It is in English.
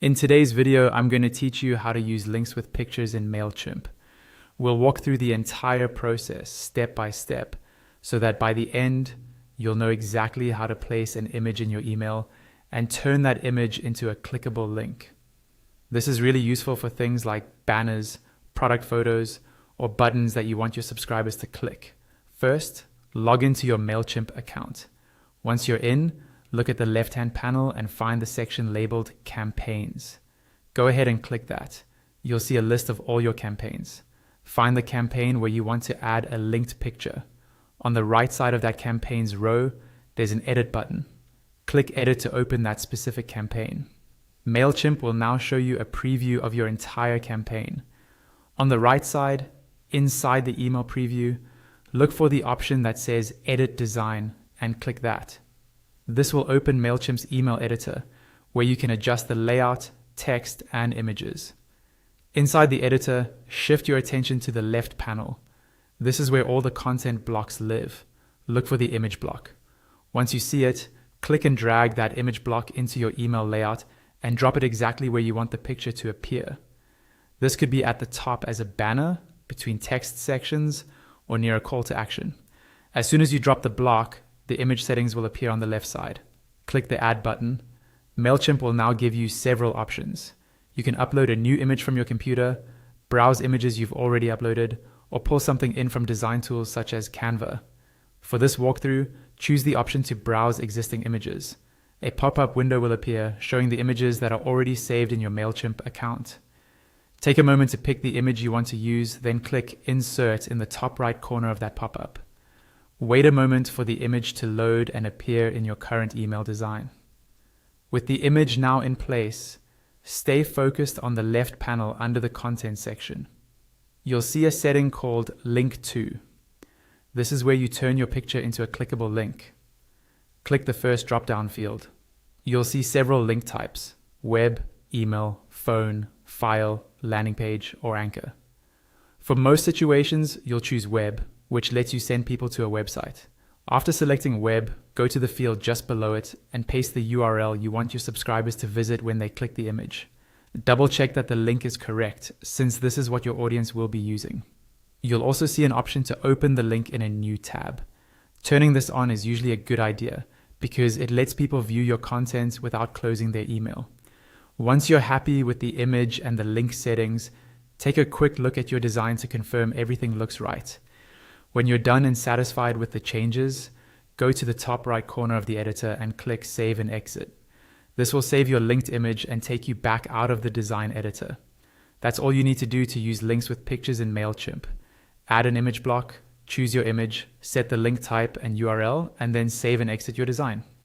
In today's video, I'm going to teach you how to use links with pictures in Mailchimp. We'll walk through the entire process step by step so that by the end, you'll know exactly how to place an image in your email and turn that image into a clickable link. This is really useful for things like banners, product photos, or buttons that you want your subscribers to click. First, log into your Mailchimp account. Once you're in, look at the left-hand panel and find the section labeled Campaigns. Go ahead and click that. You'll see a list of all your campaigns. Find the campaign where you want to add a linked picture. On the right side of that campaigns row, there's an edit button. Click Edit to open that specific campaign. Mailchimp will now show you a preview of your entire campaign. On the right side, inside the email preview, look for the option that says Edit Design and click that. This will open Mailchimp's email editor, where you can adjust the layout, text, and images. Inside the editor, shift your attention to the left panel. This is where all the content blocks live. Look for the image block. Once you see it, click and drag that image block into your email layout and drop it exactly where you want the picture to appear. This could be at the top as a banner, between text sections, or near a call to action. As soon as you drop the block, the image settings will appear on the left side. Click the Add button. Mailchimp will now give you several options. You can upload a new image from your computer, browse images you've already uploaded, or pull something in from design tools such as Canva. For this walkthrough, choose the option to browse existing images. A pop-up window will appear showing the images that are already saved in your Mailchimp account. Take a moment to pick the image you want to use, then click Insert in the top right corner of that pop-up. Wait a moment for the image to load and appear in your current email design. With the image now in place, stay focused on the left panel under the content section. You'll see a setting called Link To. This is where you turn your picture into a clickable link. Click the first drop-down field. You'll see several link types: web, email, phone, file, landing page, or anchor. For most situations, you'll choose web, which lets you send people to a website. After selecting web, go to the field just below it and paste the URL you want your subscribers to visit when they click the image. Double check that the link is correct, since this is what your audience will be using. You'll also see an option to open the link in a new tab. Turning this on is usually a good idea because it lets people view your content without closing their email. Once you're happy with the image and the link settings, take a quick look at your design to confirm everything looks right. When you're done and satisfied with the changes, go to the top right corner of the editor and click Save and Exit. This will save your linked image and take you back out of the design editor. That's all you need to do to use links with pictures in Mailchimp. Add an image block, choose your image, set the link type and URL, and then save and exit your design.